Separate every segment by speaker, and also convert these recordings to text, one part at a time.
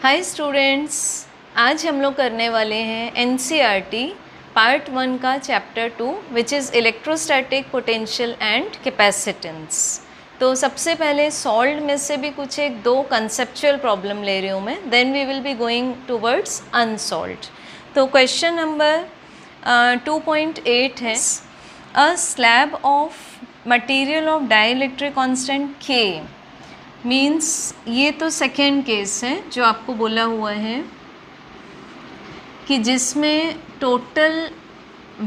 Speaker 1: Hi students, आज हम लोग करने वाले हैं एनसीईआरटी पार्ट 1 का chapter 2 which is electrostatic potential and capacitance. तो सबसे पहले सॉल्व्ड में से भी कुछ एक दो कंसेप्चुअल प्रॉब्लम ले रही हूँ मैं, then we will be going towards unsolved. तो क्वेश्चन नंबर 2.8 है, a slab of material of dielectric constant के मीन्स, ये तो सेकेंड केस है जो आपको बोला हुआ है कि जिसमें total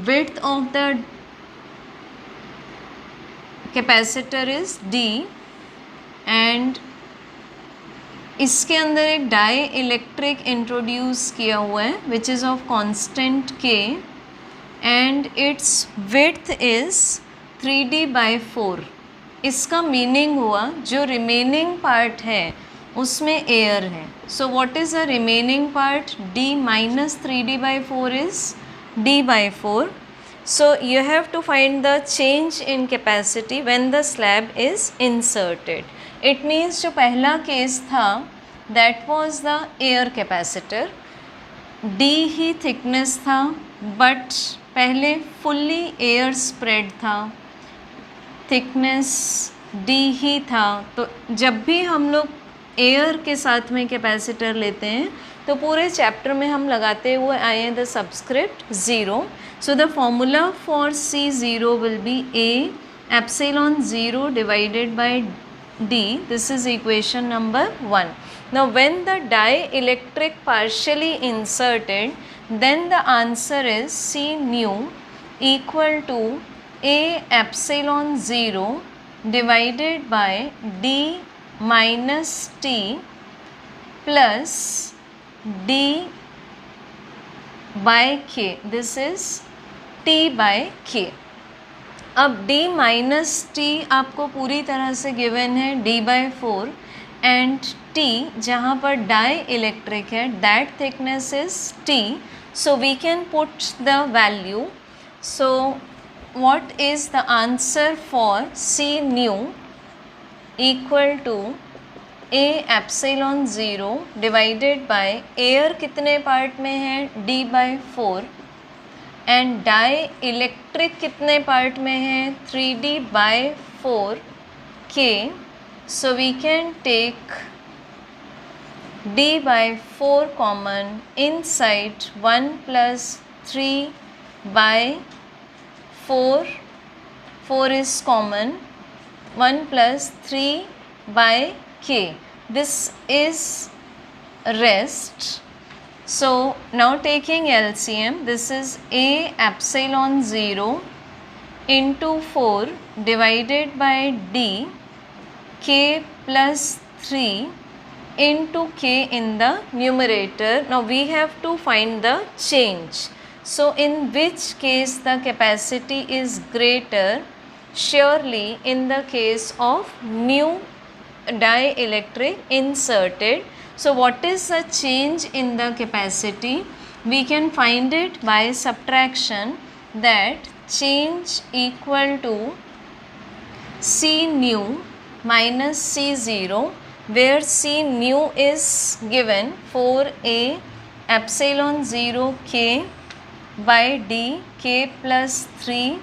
Speaker 1: width of the capacitor is D and इसके अंदर एक डाई इलेक्ट्रिक इंट्रोड्यूस किया हुआ है विच इज़ ऑफ कांस्टेंट के and it's width is 3D/4। इसका मीनिंग हुआ जो रिमेनिंग पार्ट है उसमें एयर है। सो what is the remaining part? d minus 3D/4 is d/4. So you have to find the change in capacity when the slab is inserted. It means जो पहला case था that was the air capacitor, d he thickness था but पहले fully air spread था, thickness D ही था। तो जब भी हम लोग एयर के साथ में कैपेसिटर लेते हैं तो पूरे चैप्टर में हम लगाते हुए आए हैं the subscript 0। So the formula for C0 will be A epsilon 0 divided by D. This is equation number 1। Now when the dielectric partially inserted, then the answer is C nu equal to A epsilon 0 divided by D minus T plus D by K. This is T by K. अब D minus T आपको पूरी तरह से given है d/4 and T जहाँ पर dielectric है that thickness is T. So we can put the value. So what is the answer for C nu equal to A epsilon 0 divided by air कितने part में है d/4 and dielectric कितने part में है 3D/4 K. So we can take d/4 common inside 1 plus 3/4 4 is common, 1 plus 3 by K. This is rest. So now taking LCM, this is A epsilon 0 into 4 divided by D K plus 3 into K in the numerator. Now we have to find the change. So in which case the capacity is greater? Surely in the case of new dielectric inserted. So what is the change in the capacity? We can find it by subtraction, that change equal to C nu minus C0, where C nu is given 4A epsilon 0 K by D K plus 3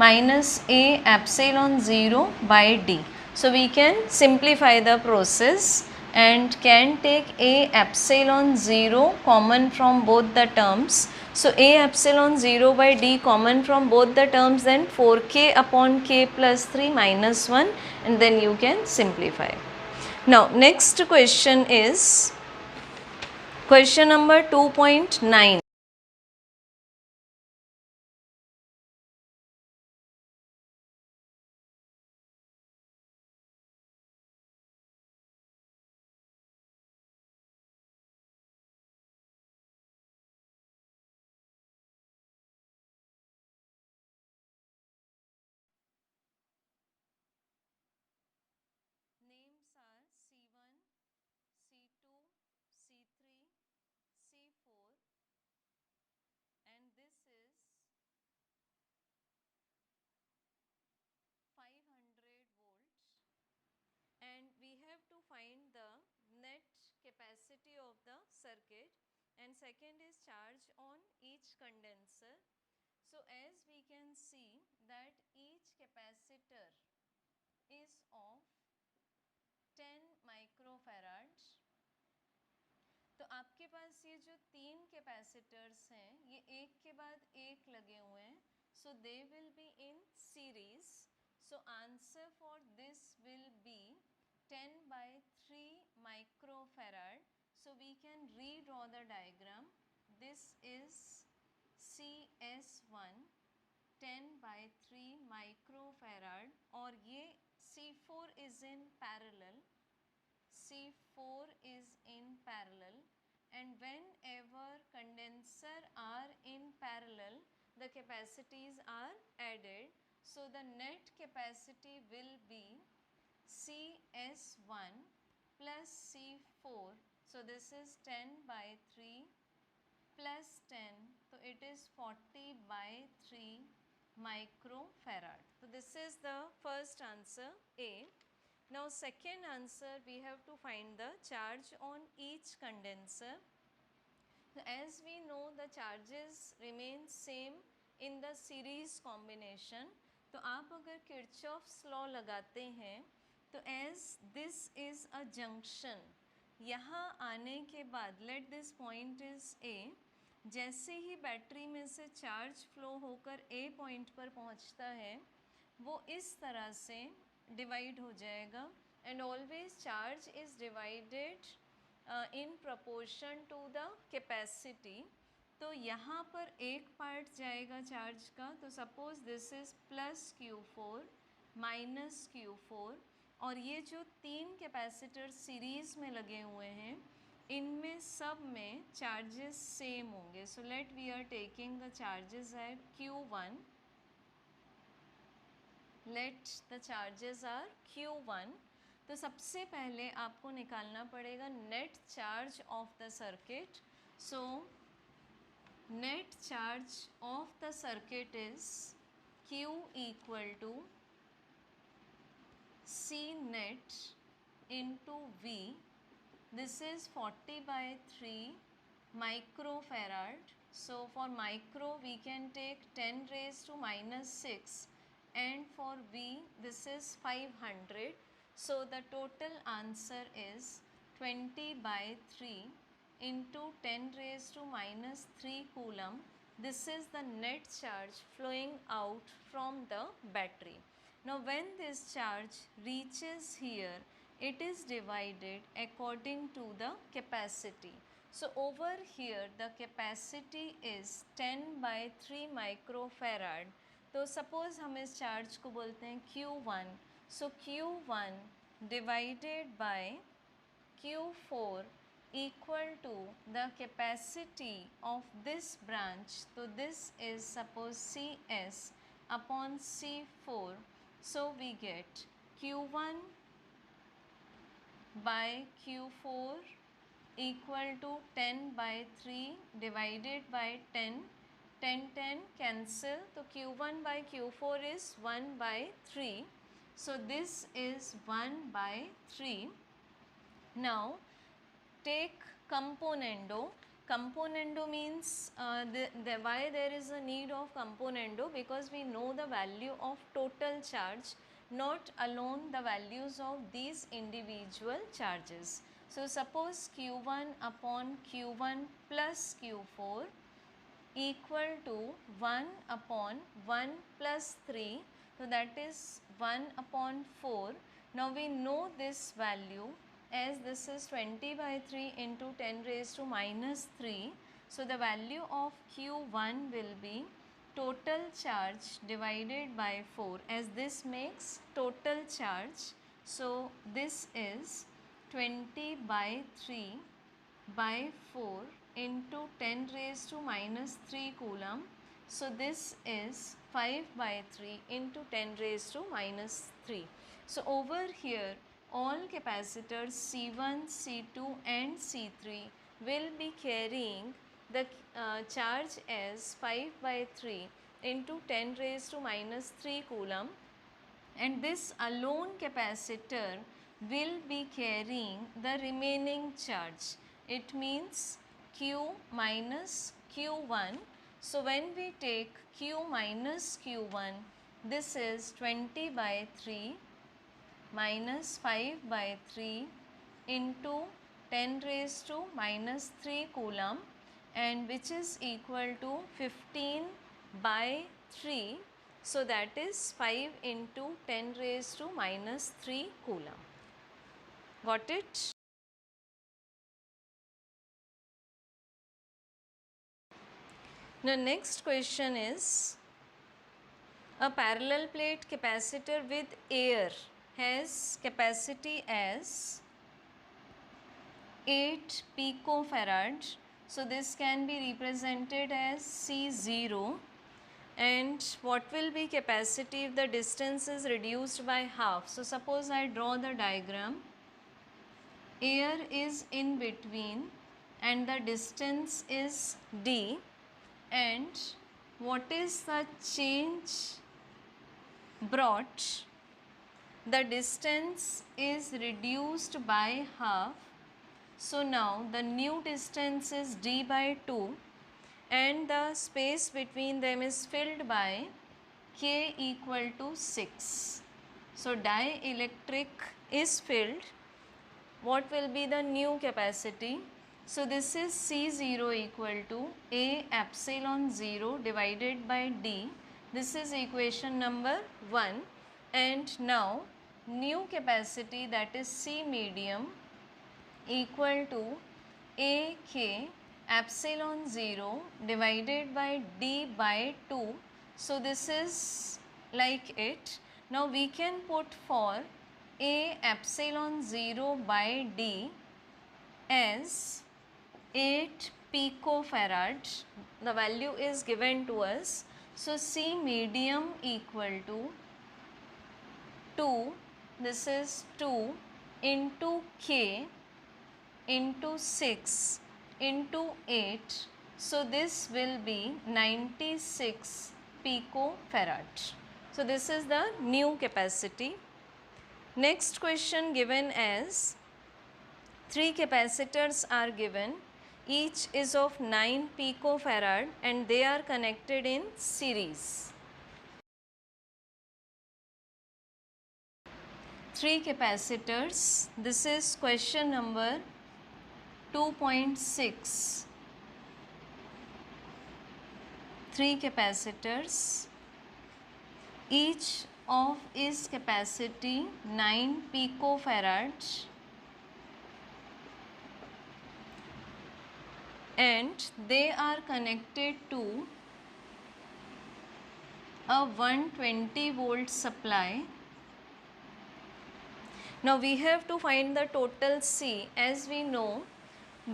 Speaker 1: minus A epsilon 0 by D. So we can simplify the process and can take A epsilon 0 common from both the terms. So A epsilon 0 by D common from both the terms, then 4K upon K plus 3 minus 1, and then you can simplify. Now next question is question number 2.9. Names are C1, C2, C3, C4 and second is charge on each condenser. So as we can see that each capacitor is of 10 microfarad. तो आपके पास ये जो 3 capacitors हैं ये एक के बाद एक लगे हुए हैं, so they will be in series. So answer for this will be 10/3 microfarad. So we can redraw the diagram. This is CS1 10/3 microfarad और ये C4 is in parallel. C4 is in parallel, and whenever condenser are in parallel the capacities are added. So the net capacity will be CS1 plus C4. So this is 10/3 plus 10, so it is 40/3 microfarad. So this is the first answer, A. Now second answer, we have to find the charge on each condenser. So as we know the charges remain same in the series combination. तो आप अगर Kirchhoff's law लगाते हैं तो as this is a junction, यहाँ आने के बाद let this point is A, जैसे ही बैटरी में से चार्ज फ्लो होकर A पॉइंट पर पहुँचता है वो इस तरह से डिवाइड हो जाएगा, and always charge is divided in proportion to the capacity. तो यहाँ पर एक पार्ट जाएगा चार्ज का, तो suppose this is plus Q4 minus Q4, और ये जो 3 कैपेसिटर सीरीज़ में लगे हुए हैं इनमें सब में चार्जेस सेम होंगे। So let we are taking the charges at Q1, let the charges are Q1। तो सबसे पहले आपको निकालना पड़ेगा net charge of the circuit. So net charge of the circuit is Q equal to C net into V. This is 40/3 microfarad. So for micro we can take 10 raised to -6, and for V this is 500. So the total answer is 20/3 into 10 raised to -3 coulomb. This is the net charge flowing out from the battery. Now when this charge reaches here, it is divided according to the capacity. So over here the capacity is 10/3 microfarad. तो suppose हम इस charge को बोलते हैं Q1. So Q1 divided by Q4 equal to the capacity of this branch. So this is suppose CS upon C4. So we get Q1 by Q4 equal to 10/3 divided by 10. 10 cancel, so Q1 by Q4 is 1/3. So this is 1/3. Now take componendo. Componendo means why there is a need of componendo, because we know the value of total charge, not alone the values of these individual charges. So suppose Q1 upon Q1 plus Q4 equal to 1 upon 1 plus 3, so that is 1 upon 4. Now we know this value as this is 20/3 into 10 raised to -3. So the value of Q1 will be total charge divided by 4, as this makes total charge. So this is 20/3 by 4 into 10 raised to -3 coulomb. So this is 5/3 into 10 raised to -3. So over here all capacitors C1, C2 and C3 will be carrying the charge as 5/3 into 10 raised to -3 coulomb, and this alone capacitor will be carrying the remaining charge. It means Q minus Q1. So when we take Q minus Q1, this is 20 by 3 minus 5 by 3 into 10 raised to minus 3 coulomb, and which is equal to 15 by 3. So that is 5 into 10 raised to minus 3 coulomb. Got it? The next question is, a parallel plate capacitor with air has capacity as 8 picofarad. So this can be represented as C0. And what will be capacity if the distance is reduced by half? So suppose I draw the diagram. Air is in between and the distance is d, and what is the change brought? The distance is reduced by half. So now the new distance is d by 2 and the space between them is filled by k equal to 6. So dielectric is filled. What will be the new capacity? So this is C0 equal to A epsilon 0 divided by D. This is equation number 1. And now new capacity, that is C medium, equal to AK epsilon 0 divided by D by 2. So this is like it. Now we can put for A epsilon 0 by D as 8 picofarad. The value is given to us. So C medium equal to 2, this is 2 into K into 6 into 8. So this will be 96 picofarad. So this is the new capacity. Next question given as 3 capacitors are given, each is of 9 picofarad and they are connected in series. 3 capacitors, this is question number 2.6. 3 capacitors, each of is capacity 9 picofarad and they are connected to a 120 volt supply. Now we have to find the total C. As we know,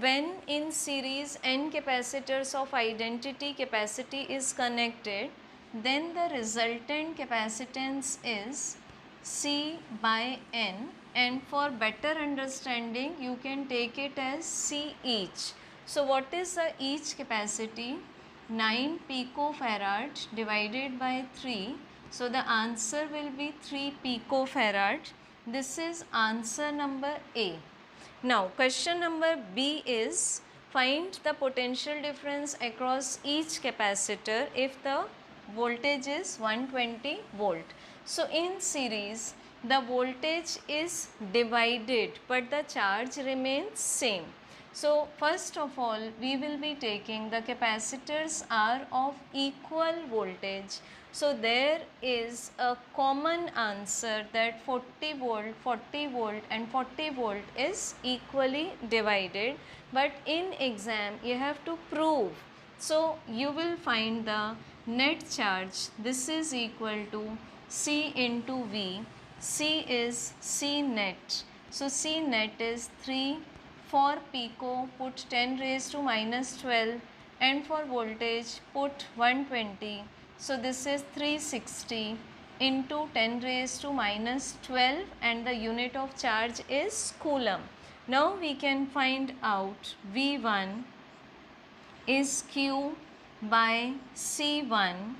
Speaker 1: when in series n capacitors of identity capacity is connected, then the resultant capacitance is C by n, and for better understanding you can take it as C each. So what is the each capacity? 9 picofarad divided by 3. So the answer will be 3 picofarad. This is answer number A. Now question number B is, find the potential difference across each capacitor if the voltage is 120 volt. So in series the voltage is divided but the charge remains same. So first of all we will be taking the capacitors are of equal voltage. So there is a common answer that 40 volt and 40 volt is equally divided, but in exam you have to prove. So you will find the net charge, this is equal to C into V. C is C net. So C net is 3. For pico put 10 raised to minus 12 and for voltage put 120. So this is 360 into 10 raised to minus 12 and the unit of charge is coulomb. Now we can find out V1 is Q by C1.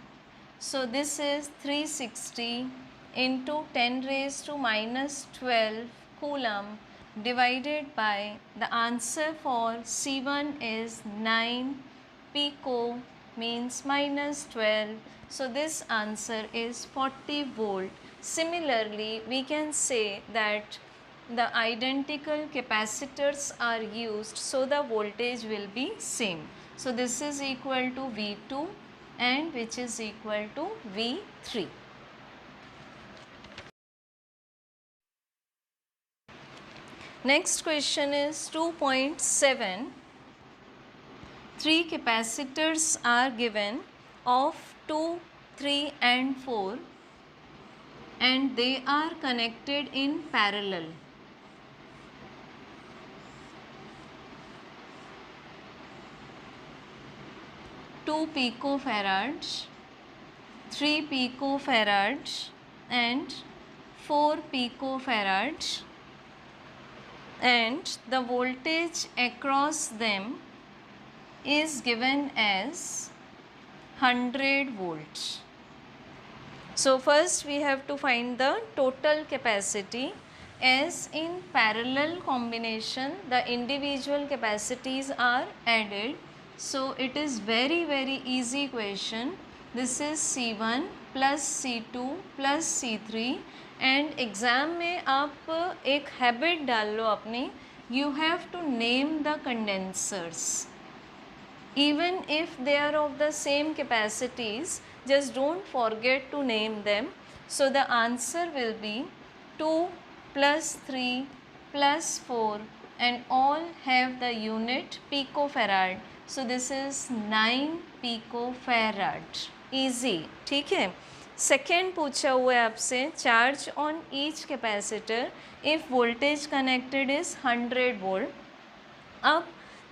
Speaker 1: So this is 360 into 10 raised to minus 12 coulomb divided by the answer for C1 is 9 pico means minus 12. So this answer is 40 volt. Similarly, we can say that the identical capacitors are used, so the voltage will be same. So this is equal to V2 and which is equal to V3. Next question is 2.7. Three capacitors are given of 2, 3 and 4 and they are connected in parallel. Two picofarads, 3 picofarads and 4 picofarads, and the voltage across them is given as 100 volts. So first we have to find the total capacity. As in parallel combination the individual capacities are added, so it is very easy question. This is C1 plus C2 plus C3 and exam में आप एक habit डाल लो अपनी, you have to name the condensers. Even if they are of the same capacities, just don't forget to name them. So the answer will be 2 plus 3 plus 4 and all have the unit picofarad. So this is 9 picofarad. Easy, ठीक है. Second पूछा हुआ है आपसे, charge on each capacitor if voltage connected is 100 volt. अब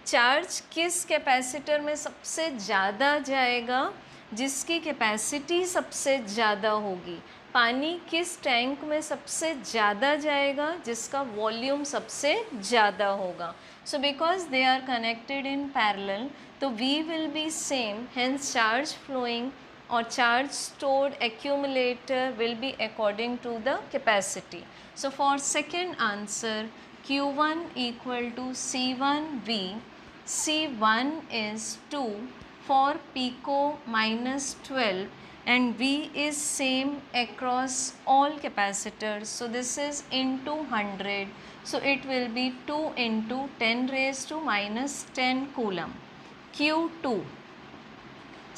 Speaker 1: charge किस capacitor में सबसे ज़्यादा जाएगा? जिसकी कैपेसिटी सबसे ज़्यादा होगी. पानी किस टैंक में सबसे ज़्यादा जाएगा? जिसका वॉल्यूम सबसे ज़्यादा होगा. So because they are connected in parallel, तो we will be same, hence charge flowing or charge stored accumulator will be according to the capacity. So for second answer, Q1 equal to C1V. C1 is 2 for pico minus 12 and V is same across all capacitors. So this is into 100. So it will be 2 into 10 raised to minus 10 coulomb. Q2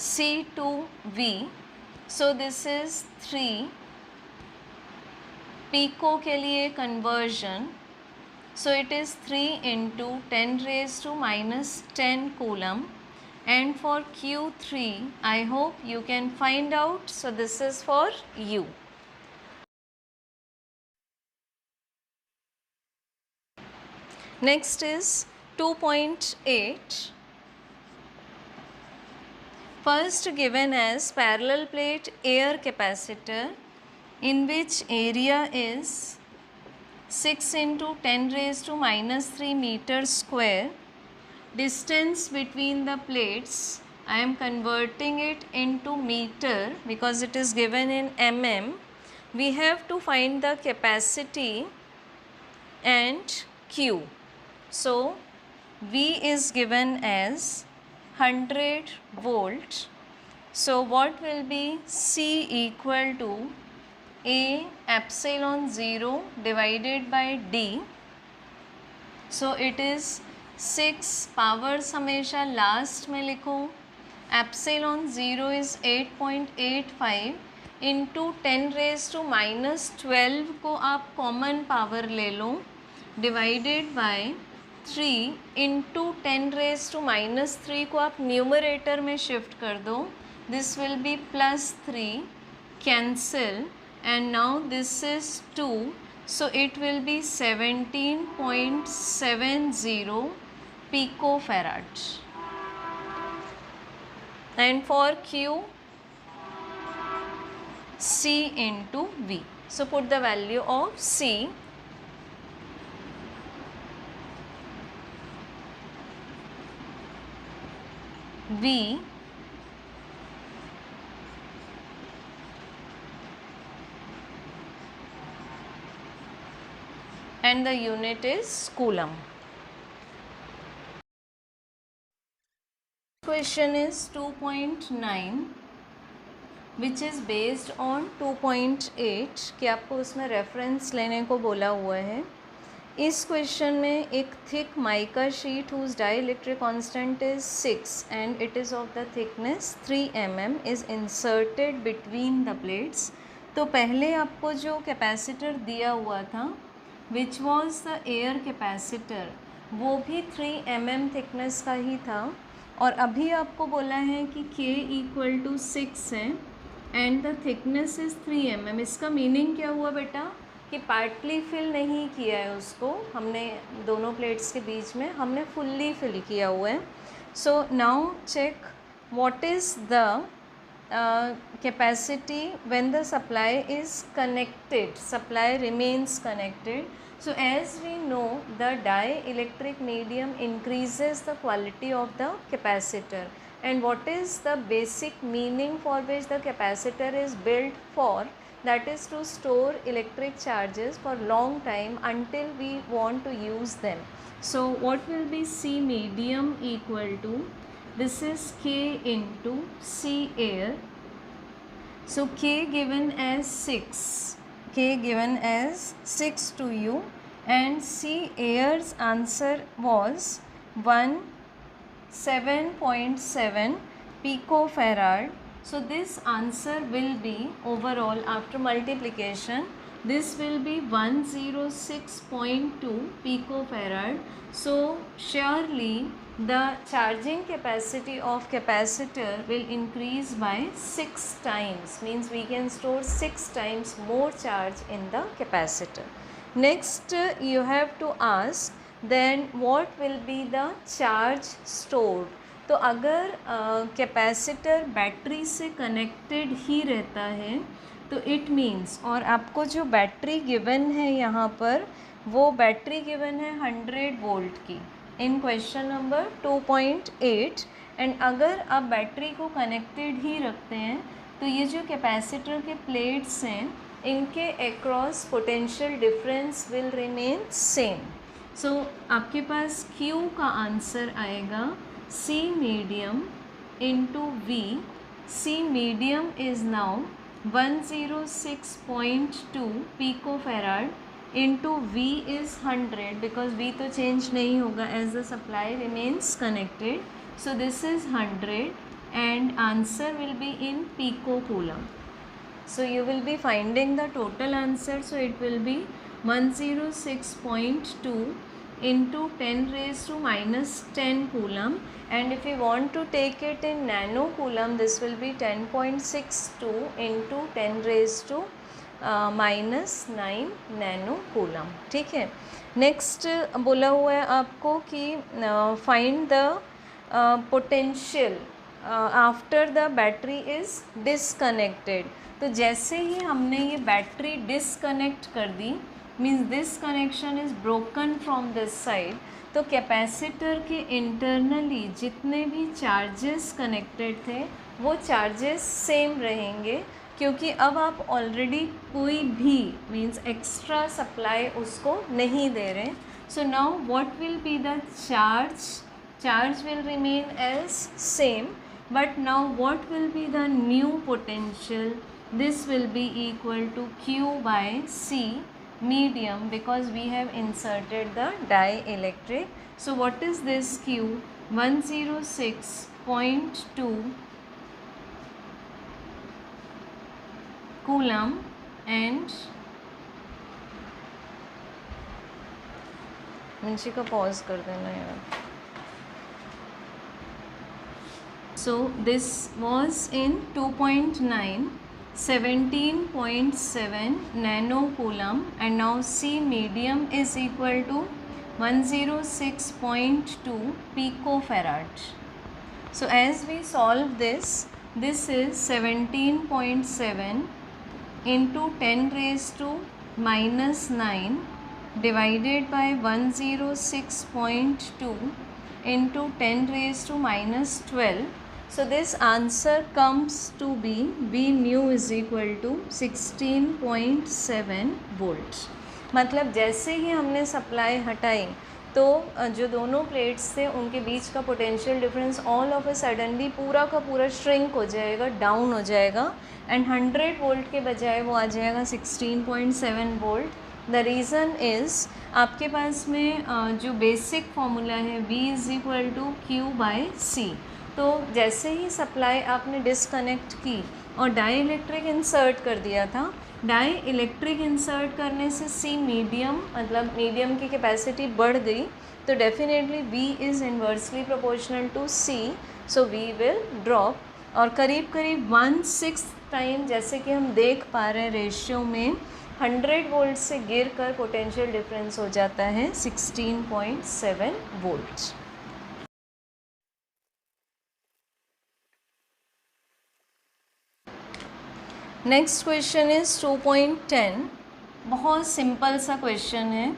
Speaker 1: C2V. So this is 3 pico के लिए conversion. So it is 3 into 10 raised to minus 10 coulomb. And for Q3, I hope you can find out. So this is for you. Next is 2.8. First given as parallel plate air capacitor in which area is 6 into 10 raised to minus 3 meters square. Distance between the plates, I am converting it into meter because it is given in mm. We have to find the capacity and Q. So V is given as 100 volt. So what will be C equal to A epsilon 0 divided by D. So it is 6 powers हमेशा last में लिखो. Epsilon 0 is 8.85 into 10 raise to minus 12 को आप common power ले लो divided by 3 into 10 raise to minus 3 को आप numerator में शिफ्ट कर दो. This will be plus 3 cancel and now this is 2, so it will be 17.70 picofarad. And for Q, C into V. So put the value of C. V and the unit is coulomb. Question is 2.9 which is based on 2.8 कि आपको उसमें reference लेने को बोला हुआ है. इस question में एक thick mica sheet whose dielectric constant is 6 and it is of the thickness 3 mm is inserted between the plates. तो पहले आपको जो कैपेसिटर दिया हुआ था which was the air capacitor वो भी 3 mm थिकनेस का ही था और अभी आपको बोला है कि K इक्वल टू 6 है and the thickness is 3 mm. इसका मीनिंग क्या हुआ बेटा कि पार्टली फिल नहीं किया है उसको हमने दोनों प्लेट्स के बीच में, हमने फुल्ली फिल किया हुआ है. So now check what is the capacity when the supply is connected, supply remains connected. So as we know, the dielectric medium increases the quality of the capacitor. And what is the basic meaning for which the capacitor is built for? That is to store electric charges for long time until we want to use them. So what will be C medium equal to? This is K into C air. So K given as 6, K given as 6 to you, and C air's answer was 7.7 picofarad. So this answer will be overall after multiplication, this will be 106.2 picofarad. So surely the charging capacity of capacitor will increase by 6 times, means we can store 6 times more charge in the capacitor. Next you have to ask then what will be the charge stored. तो अगर capacitor battery से connected ही रहता है तो it means, और आपको जो battery given है यहाँ पर वो बैटरी गिवन है 100 वोल्ट की इन क्वेश्चन नंबर 2.8. एंड अगर आप बैटरी को कनेक्टेड ही रखते हैं तो ये जो कैपेसिटर के प्लेट्स हैं इनके across potential difference will remain same. So आपके पास Q का आंसर आएगा C medium into V. C medium is now 106.2 picofarad into V is 100 because V तो change नहीं होगा as the supply remains connected. So this is 100 and answer will be in picocoulomb. So you will be finding the total answer. So it will be 106.2 into 10 raised to minus 10 coulomb, and if you want to take it in nano coulomb this will be 10.62 into 10 raised to minus 9 nano coulomb. ठीक है. Next बोला हुआ है आपको कि find the potential after the battery is disconnected. तो जैसे ही हमने ये बैटरी डिसकनेक्ट कर दी means this connection is broken from this side, तो कैपेसिटर के इंटरनली जितने भी चार्जेस कनेक्टेड थे वो चार्जेस सेम रहेंगे क्योंकि अब आप ऑलरेडी कोई भी मीन्स एक्स्ट्रा सप्लाई उसको नहीं दे रहे. So now what will be the charge will remain as same, but now what will be the new potential. This will be equal to Q by C medium because we have inserted the dielectric. So what is this Q? 106.2 coulomb and Munshi का pause कर देना यार. So this was in 2.9 17.7 nano coulomb and now C medium is equal to 106.2 picofarad. So as we solve this, this is 17.7 into 10 raised to minus 9 divided by 106.2 into 10 raised to minus 12. So this answer comes to be V mu is equal to 16.7 volts. मतलब जैसे ही हमने supply हटाई तो जो दोनों plates थे उनके बीच का potential difference all of a suddenly पूरा का पूरा श्रिंक हो जाएगा, डाउन हो जाएगा, एंड 100 वोल्ट के बजाय वो आ जाएगा 16.7 वोल्ट। द रीज़न इज़ आपके पास में जो बेसिक फॉर्मूला है V = Q/C। तो जैसे ही सप्लाई आपने डिसकनेक्ट की और डाई इलेक्ट्रिक इंसर्ट कर दिया था, डाई इलेक्ट्रिक इंसर्ट करने से C मीडियम, मतलब मीडियम की कैपेसिटी बढ़ गई, तो definitely V is inversely proportional to C, so V will drop. और करीब करीब 1/6 टाइम, जैसे कि हम देख पा रहे हैं रेशियो में, 100 वोल्ट से गिर कर पोटेंशियल डिफरेंस हो जाता है 16.7 वोल्ट। Next question is 2.10। बहुत सिंपल सा क्वेश्चन है,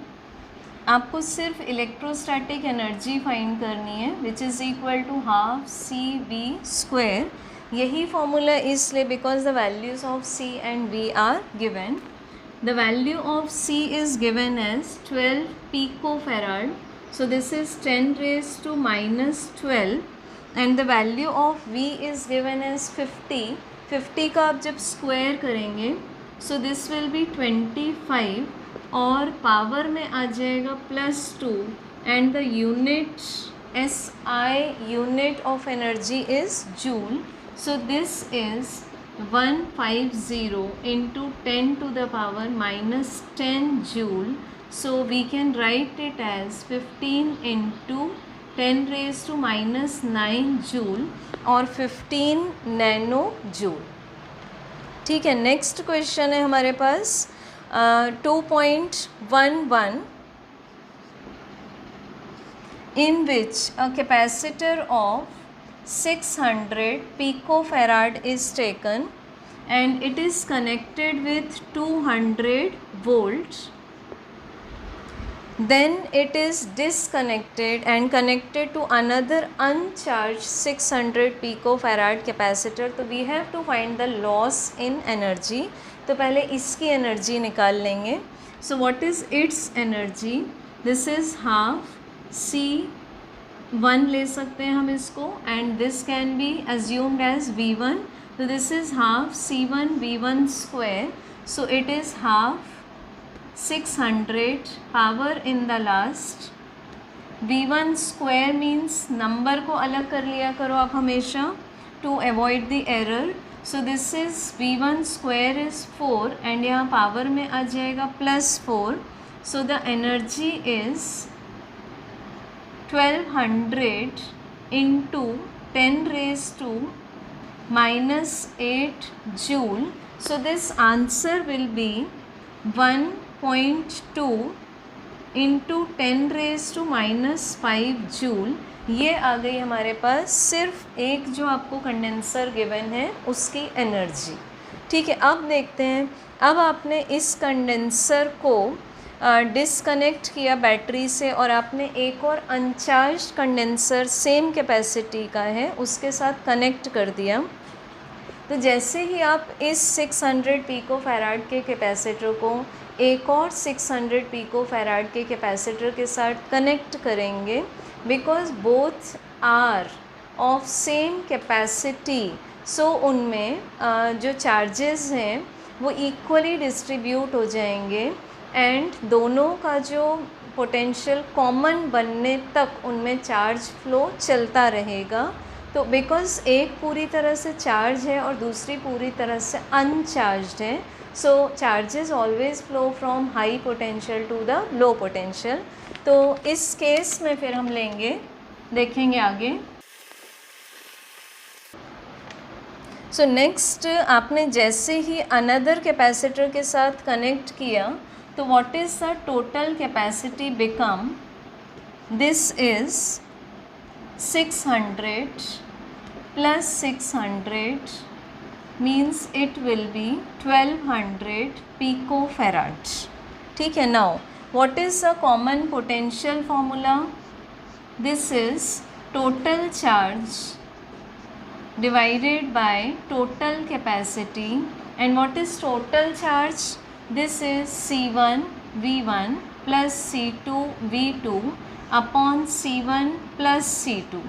Speaker 1: आपको सिर्फ इलेक्ट्रोस्टैटिक एनर्जी फाइंड करनी है, which is equal to ½ CV²। यही फॉर्मूला इसलिए because the values of C and V are गिवन। The value of C is given as 12 picofarad. So this is 10 raised to -12, and the value of V is given as 50. 50 का आप जब square करेंगे so this will be 25, और power में आ जाएगा +2, and the unit SI unit of energy is joule. So this is 150 into 10 to the power -10 joule. So we can write it as 15 into 10 raised to -9 joule और 15 nano joule. ठीक है, next question है हमारे पास 2.11, in which a capacitor of 600 picofarad is taken and it is connected with 200 volts. Then it is disconnected and connected to another uncharged 600 picofarad capacitor. तो we have to find the loss in energy. तो पहले इसकी energy निकाल लेंगे. So what is its energy? This is ½ C1 ले सकते हैं हम इसको, and this can be assumed as V1. So this is ½ C1 V1². So it is ½ 600 power in the last. V1² means number को अलग कर लिया करो आप हमेशा to avoid the error. So this is V1² is 4 and यहाँ power में आ जाएगा +4. So the energy is 1200 into 10 raised to -8 joule. So this answer will be 1.2 into 10 raised to -5 joule. ये आ गई हमारे पास सिर्फ एक जो आपको कंडेंसर गिवन है उसकी एनर्जी। ठीक है, अब देखते हैं, अब आपने इस कंडेंसर को डिसकनेक्ट किया बैटरी से और आपने एक और अनचार्ज कंडेंसर सेम कैपेसिटी का है उसके साथ कनेक्ट कर दिया। तो जैसे ही आप इस 600 पिकोफैराड के कैपेसिटर को एक और 600 पिकोफैराड के कैपेसिटर के साथ कनेक्ट करेंगे, because both are of same capacity, so उनमें जो चार्जेस हैं वो इक्वली डिस्ट्रीब्यूट हो जाएंगे एंड दोनों का जो पोटेंशियल कॉमन बनने तक उनमें चार्ज फ्लो चलता रहेगा। तो बिकॉज़ एक पूरी तरह से चार्ज है और दूसरी पूरी तरह से अनचार्ज्ड है, so charges always flow from high potential to the low potential. तो इस केस में फिर हम लेंगे, देखेंगे आगे। सो नेक्स्ट आपने जैसे ही अनदर कैपेसिटर के साथ कनेक्ट किया तो what is the total capacity become, this is 600 plus 600 means it will be 1200 picofarad. ठीक है, now what is the common potential formula? This is total charge divided by total capacity. And what is total charge? This is C1 V1 plus C2 V2 upon C1 plus C2।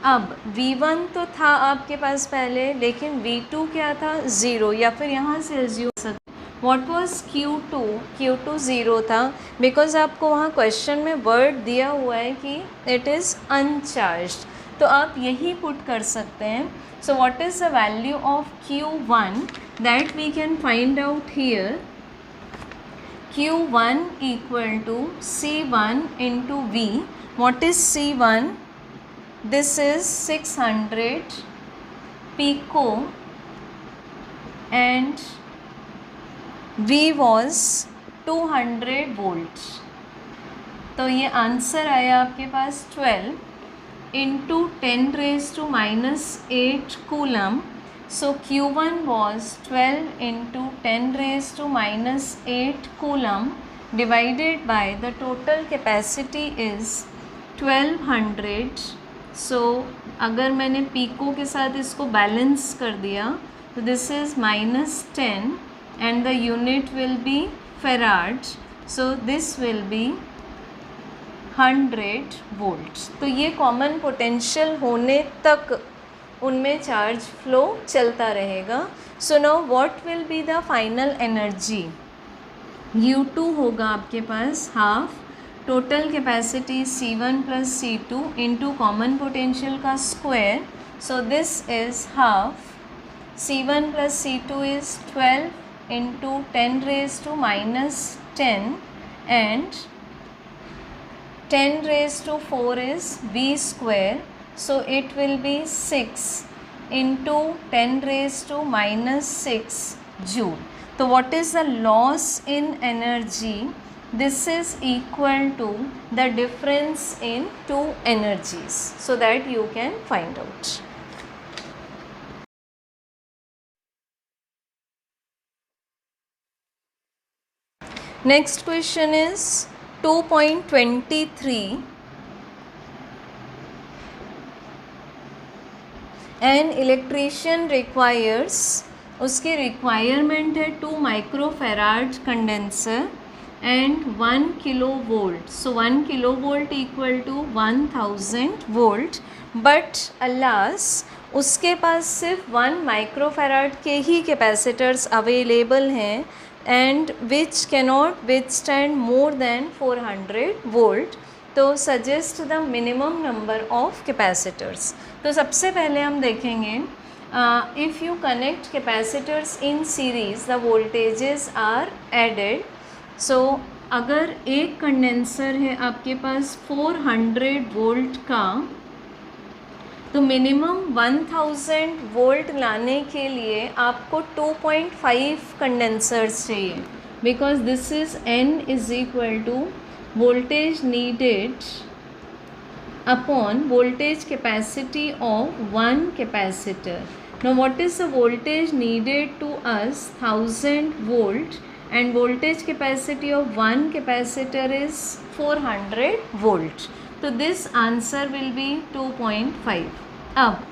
Speaker 1: अब V1 तो था आपके पास पहले, लेकिन V2 क्या था, 0, या फिर यहाँ से एज्यूम सकते व्हाट वाज Q2, Q2 0 था, बिकॉज आपको वहाँ क्वेश्चन में वर्ड दिया हुआ है कि इट इज़ अनचार्ज्ड, तो आप यही पुट कर सकते हैं। So what is the value of Q1 that we can find out here. Q1 equal to C1 into V. What is C1? This is 600 pico and V was 200 volt. तो ये answer आया आपके पास 12 into 10 raised to minus 8 coulomb. So Q1 was 12 into 10 raised to minus 8 coulomb divided by the total capacity is 1200. So अगर मैंने pico के साथ इसको balance कर दिया तो this is -10 and the unit will be farad. So this will be 100 volts. तो ये कॉमन पोटेंशियल होने तक उनमें चार्ज फ्लो चलता रहेगा. So now what will be the final energy? U2 होगा आपके पास half total capacity C1 plus C2 into common potential का square. So this is half C1 plus C2 is 12 into 10 raised to minus 10 and 10 raised to 4 is V square. So it will be 6 into 10 raised to minus 6 joule. So what is the loss in energy? This is equal to the difference in two energies, so that you can find out. Next question is 2.23. An electrician requires, उसकी requirement है 2 microfarad condenser and 1 kilovolt. So 1 kilovolt equal to 1000 volt. But alas, उसके पास सिर्फ 1 microfarad के ही capacitors available हैं and which cannot withstand more than 400 volt. तो suggest the minimum number of capacitors. तो सबसे पहले हम देखेंगे if you connect capacitors in series the voltages are added. So अगर एक कंडेंसर है आपके पास 400 वोल्ट का, तो मिनिमम 1000 वोल्ट लाने के लिए आपको 2.5 कंडेंसर्स चाहिए, because this is N is equal to voltage needed upon voltage capacity of one capacitor. Now what is the voltage needed to us? 1000 volt and voltage capacity of one capacitor is 400 volt. So this answer will be 2.5. अब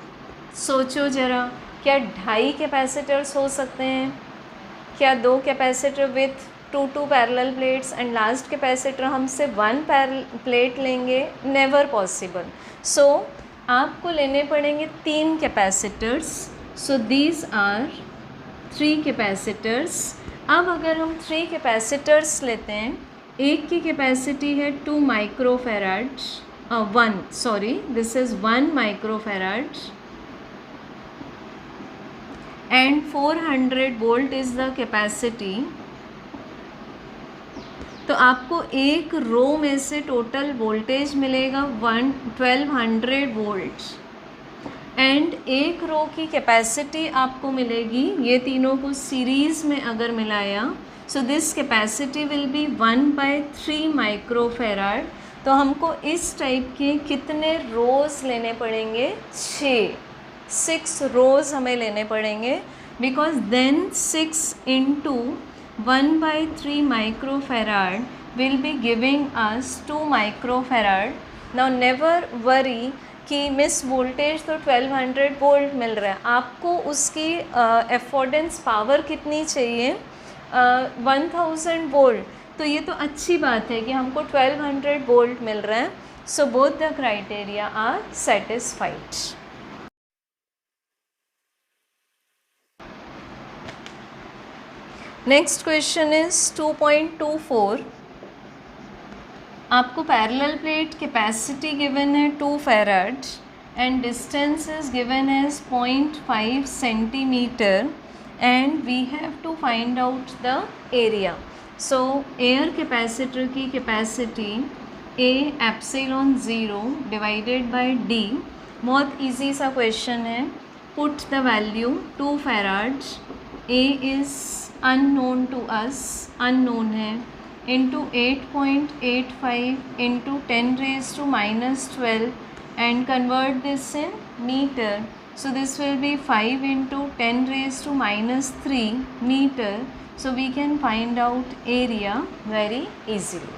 Speaker 1: सोचो ज़रा, क्या 2.5 capacitors हो सकते हैं? क्या 2 capacitor with 2 parallel plates and last capacitor हम सिर्फ 1 प्लेट लेंगे? Never possible. सो आपको लेने पड़ेंगे 3 capacitors. So these are 3 capacitors. अब अगर हम 3 कैपेसिटर्स लेते हैं, एक की कैपेसिटी है 2 microfarad, this is 1 microfarad and 400 volt is the capacity. तो आपको एक रो में से टोटल वोल्टेज मिलेगा 1200 वोल्ट एंड एक रो की कैपेसिटी आपको मिलेगी, ये तीनों को सीरीज़ में अगर मिलाया, so this capacity will be 1/3 microfarad. तो हमको इस टाइप के कितने रोज़ लेने पड़ेंगे? 6 रोज़ हमें लेने पड़ेंगे, because then 6 into 1/3 microfarad will be giving us 2 microfarad. Now never worry कि मिस वोल्टेज तो 1200 वोल्ट मिल रहा है, आपको उसकी एफोर्डेंस पावर कितनी चाहिए? 1000 वोल्ट. तो ये तो अच्छी बात है कि हमको 1200 वोल्ट मिल रहा है. So both the criteria are satisfied. Next question is 2.24. आपको पैरेलल प्लेट कैपेसिटी गिवन है 2 farad and distance is given as 0.5 centimeter and we have to find out the area. So air capacitor की capacity A epsilon 0 divided by D. बहुत easy सा question है. Put the value 2 farad. A is unknown to us, unknown है, into 8.85 into 10 raised to minus 12 and convert this in meter. So this will be 5 into 10 raised to minus 3 meter. So we can find out area very easily.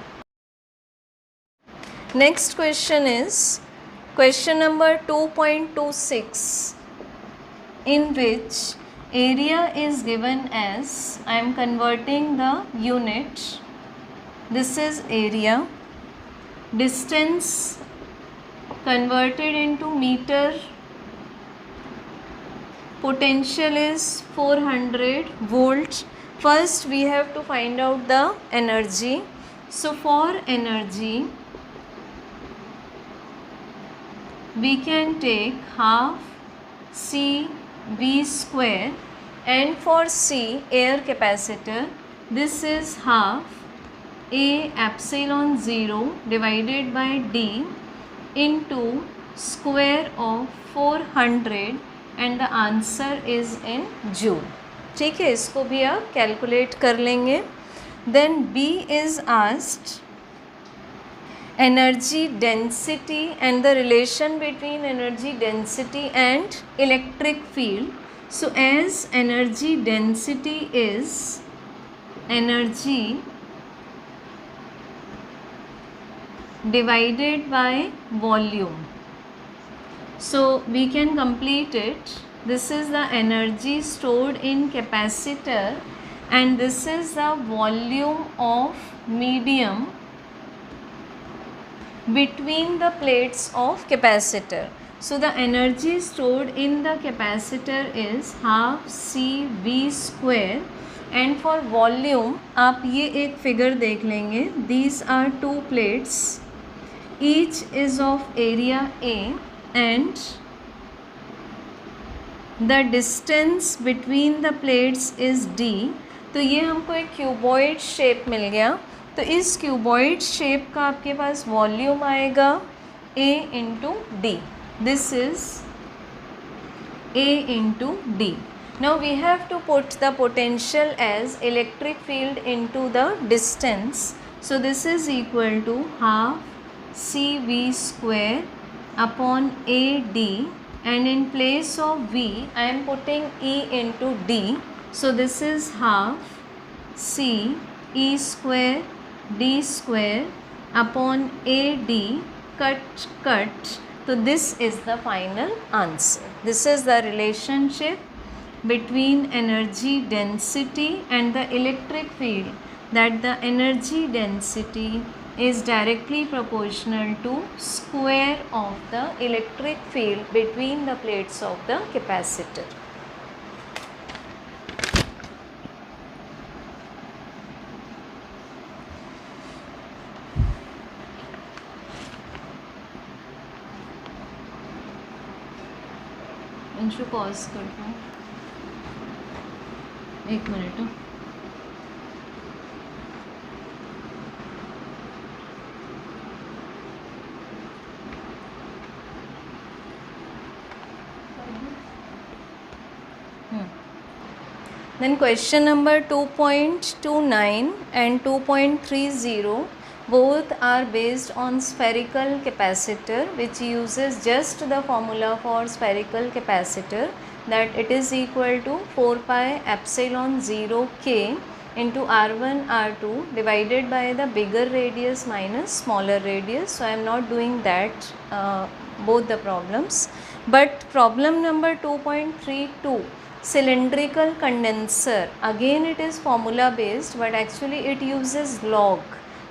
Speaker 1: Next question is question number 2.26, in which area is given as, I am converting the unit, this is area, distance converted into meter, potential is 400 volt. First we have to find out the energy. So for energy we can take half C V square, and for C air capacitor this is half A epsilon 0 divided by D into square of 400 and the answer is in joule. ठीक है, इसको भी आप calculate कर लेंगे. Then B is asked energy density and the relation between energy density and electric field. So as energy density is energy divided by volume. So we can complete it. This is the energy stored in capacitor and this is the volume of medium between the plates of capacitor. So the energy stored in the capacitor is half CV square and for volume आप ये एक figure देख लेंगे. These are 2 plates. Each is of area A and the distance between the plates is D. तो ये हमको एक cuboid shape मिल गया. तो इस क्यूबॉइड शेप का आपके पास वॉल्यूम आएगा A into D. This is A into D. Now we have to put the potential as electric field into the distance. So this is equal to half CV square upon AD, and in place of V I am putting E into D. So this is half C E square D square upon AD, cut. So this is the final answer. This is the relationship between energy density and the electric field, that the energy density is directly proportional to square of the electric field between the plates of the capacitor. इंशु pause करता हूँ, 1 minute. Then question number 2.29 and 2.30 both are based on spherical capacitor, which uses just the formula for spherical capacitor, that it is equal to 4 pi epsilon 0 k into R1 R2 divided by the bigger radius minus smaller radius. So I am not doing that both the problems, but problem number 2.32 cylindrical condenser, again it is formula based, but actually it uses log,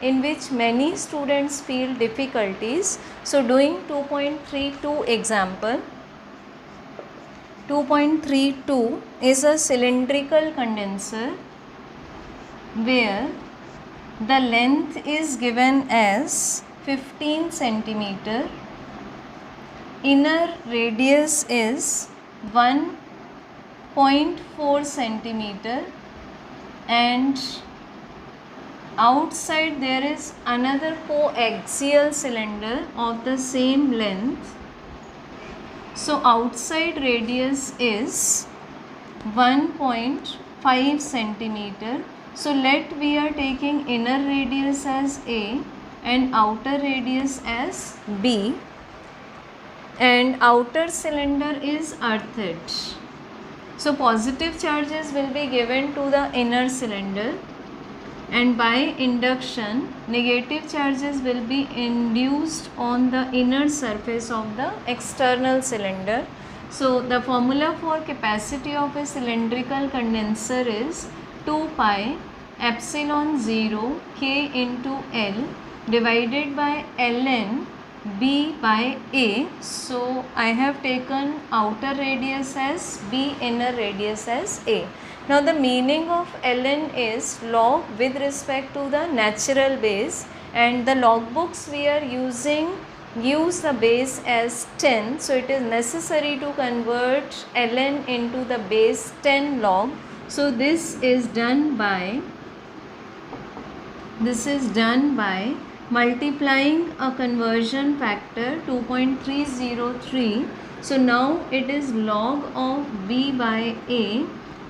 Speaker 1: in which many students feel difficulties. So doing 2.32 example, 2.32 is a cylindrical condenser where the length is given as 15 centimeter, inner radius is 1.4 centimeter, and outside there is another coaxial cylinder of the same length. So outside radius is 1.5 centimeter. So we are taking inner radius as A and outer radius as B, and outer cylinder is earthed. So positive charges will be given to the inner cylinder, and by induction negative charges will be induced on the inner surface of the external cylinder. So the formula for capacity of a cylindrical condenser is 2 pi epsilon 0 k into L divided by ln B by A. So I have taken outer radius as B, inner radius as A. Now the meaning of ln is log with respect to the natural base, and the log books we are using use the base as 10. So it is necessary to convert ln into the base 10 log. So this is done by multiplying a conversion factor 2.303. So now it is log of B by A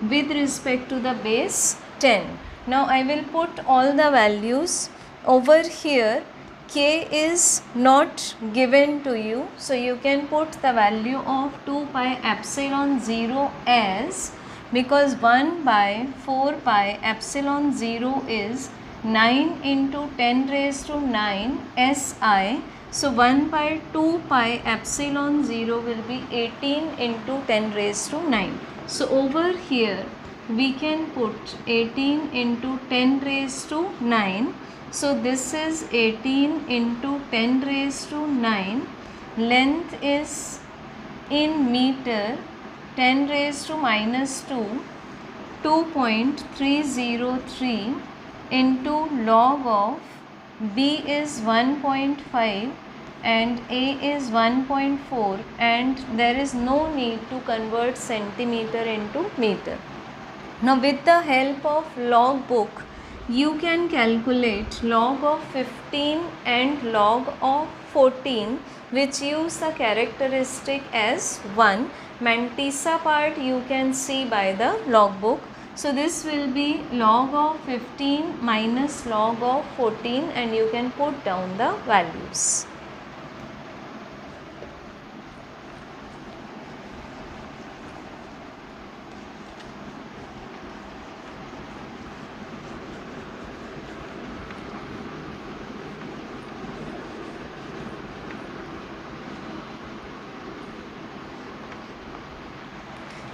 Speaker 1: with respect to the base 10. Now I will put all the values over here. K is not given to you, so you can put the value of 2 pi epsilon 0 as, because 1 by 4 pi epsilon 0 is 9 into 10 raised to 9 SI. So 1 by 2 pi epsilon 0 will be 18 into 10 raised to 9. So over here we can put 18 into 10 raised to 9. So this is 18 into 10 raised to 9. Length is in meter 10 raised to minus 2, 2.303 into log of B is 1.5 and A is 1.4, and there is no need to convert centimeter into meter. Now with the help of log book you can calculate log of 15 and log of 14, which use the characteristic as 1. Mantissa part you can see by the log book. So this will be log of 15 minus log of 14, and you can put down the values.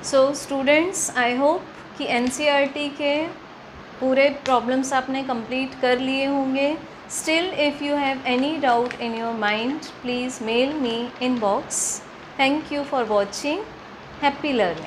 Speaker 1: So students, I hope कि NCERT के पूरे problems आपने complete कर लिए होंगे. Still if you have any doubt in your mind, please mail me inbox. Thank you for watching. Happy learning.